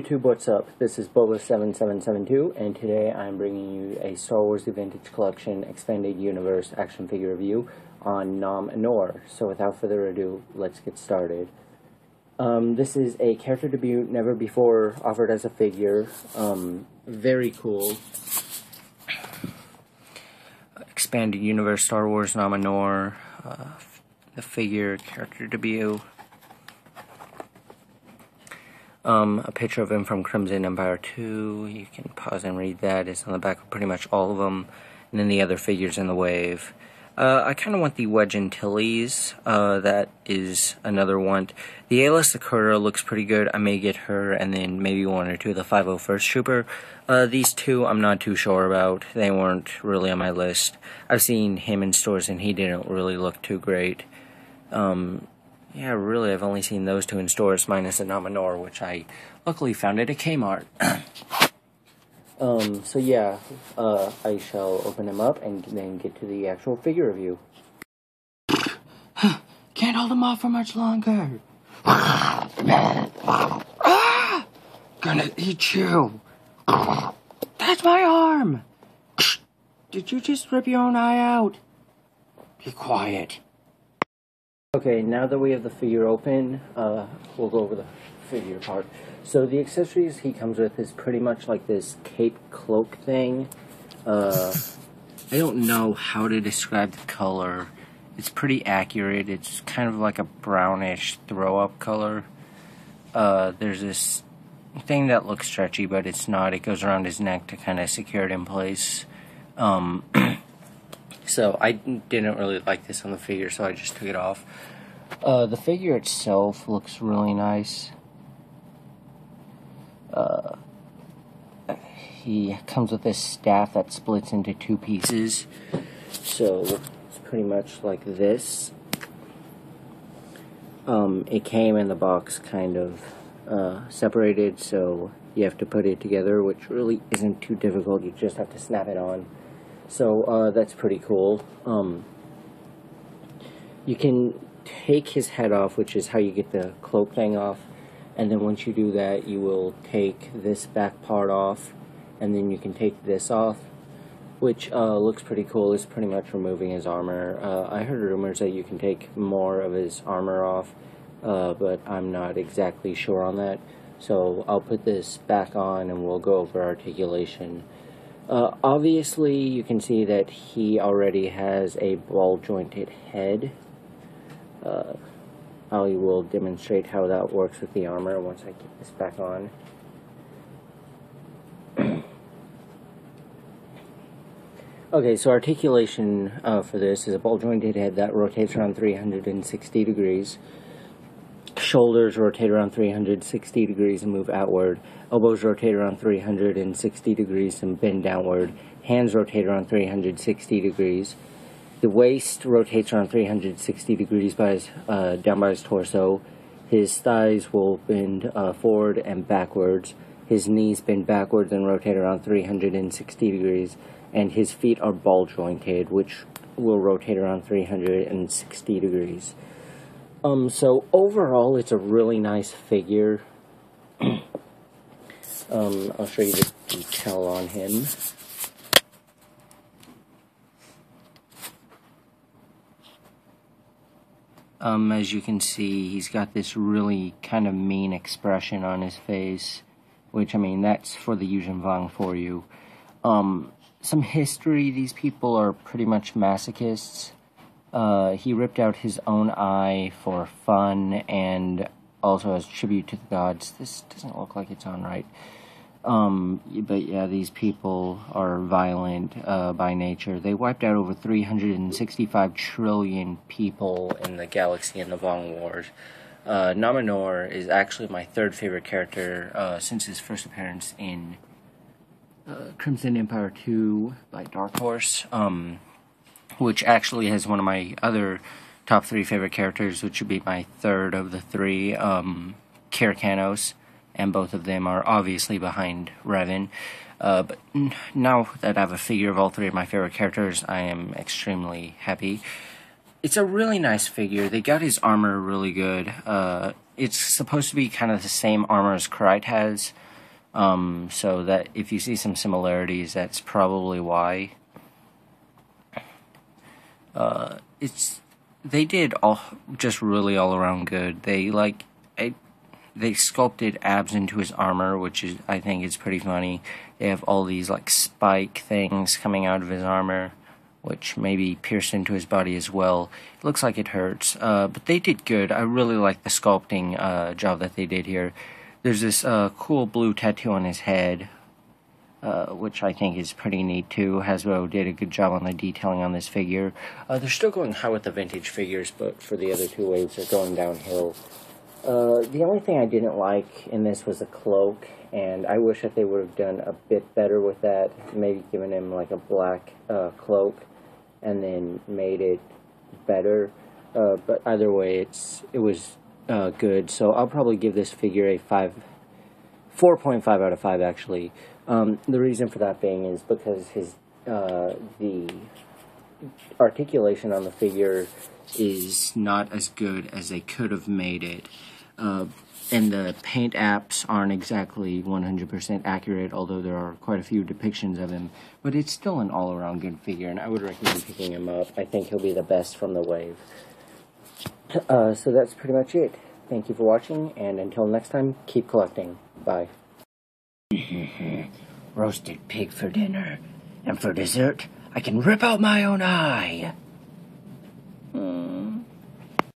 YouTube, what's up? This is Boba7772, and today I'm bringing you a Star Wars The Vintage Collection Expanded Universe action figure review on Anor. So without further ado, let's get started. This is a character debut, never before offered as a figure. Very cool. Expanded Universe Star Wars Anor, the figure, character debut. A picture of him from Crimson Empire 2. You can pause and read that. It's on the back of pretty much all of them. And then the other figures in the wave. I kind of want the Wedge Antilles. That is another one. The A-List Dakota looks pretty good. I may get her, and then maybe one or two of the 501st Trooper. These two I'm not too sure about. They weren't really on my list. I've seen him in stores, and he didn't really look too great. Yeah, really, I've only seen those two in stores, minus the Anor, which I luckily found at a Kmart. So yeah, I shall open him up and then get to the actual figure review. Can't hold him off for much longer. Gonna eat you. That's my arm. Did you just rip your own eye out? Be quiet. Okay, now that we have the figure open, we'll go over the figure part. So the accessories he comes with is pretty much like this cape cloak thing. I don't know how to describe the color. It's pretty accurate. It's kind of like a brownish throw-up color. There's this thing that looks stretchy, but it's not. It goes around his neck to kind of secure it in place. So I didn't really like this on the figure, so I just took it off. The figure itself looks really nice. He comes with this staff that splits into two pieces. So it's pretty much like this. It came in the box kind of separated, so you have to put it together, which really isn't too difficult. You just have to snap it on. So that's pretty cool. You can take his head off, which is how you get the cloak thing off, and then once you do that, you will take this back part off, and then you can take this off, which looks pretty cool. It's pretty much removing his armor. I heard rumors that you can take more of his armor off, but I'm not exactly sure on that. So I'll put this back on and we'll go over articulation. Obviously, you can see that he already has a ball-jointed head. I will demonstrate how that works with the armor once I get this back on. Okay, so articulation for this is a ball-jointed head that rotates around 360 degrees. Shoulders rotate around 360 degrees and move outward. Elbows rotate around 360 degrees and bend downward. Hands rotate around 360 degrees. The waist rotates around 360 degrees down by his torso. His thighs will bend forward and backwards. His knees bend backwards and rotate around 360 degrees. And his feet are ball jointed, which will rotate around 360 degrees. So overall, it's a really nice figure. I'll show you the detail on him. As you can see, he's got this really kind of mean expression on his face, which, I mean, that's for the Yuuzhan Vong for you. Some history, these people are pretty much masochists. He ripped out his own eye for fun and also as tribute to the gods. This doesn't look like it's on right. But yeah, these people are violent by nature. They wiped out over 365 trillion people in the galaxy in the Vong Wars. Anor is actually my third favorite character since his first appearance in Crimson Empire 2 by Dark Horse, which actually has one of my other top three favorite characters, which would be my third of the three, Canderous. And both of them are obviously behind Revan. But now that I have a figure of all three of my favorite characters, I am extremely happy. It's a really nice figure. They got his armor really good. It's supposed to be kind of the same armor as Carth has, So that if you see some similarities, that's probably why. They did all just really all around good. They sculpted abs into his armor, which is, I think, is pretty funny. They have all these like spike things coming out of his armor, which maybe pierced into his body as well. It looks like it hurts, but they did good. I really like the sculpting job that they did here. There's this cool blue tattoo on his head, which I think is pretty neat too. Hasbro did a good job on the detailing on this figure. They're still going high with the vintage figures, but for the other two waves, they're going downhill. The only thing I didn't like in this was the cloak, and I wish that they would have done a bit better with that. Maybe given him like a black cloak, and then made it better. But either way, it was good. So I'll probably give this figure a 4.5 out of 5 actually. The reason for that being is because the articulation on the figure is not as good as they could have made it. And the paint apps aren't exactly 100% accurate, although there are quite a few depictions of him. But it's still an all-around good figure, and I would recommend picking him up. I think he'll be the best from the wave. So that's pretty much it. Thank you for watching, and until next time, keep collecting. Bye. Roasted pig for dinner. And for dessert, I can rip out my own eye.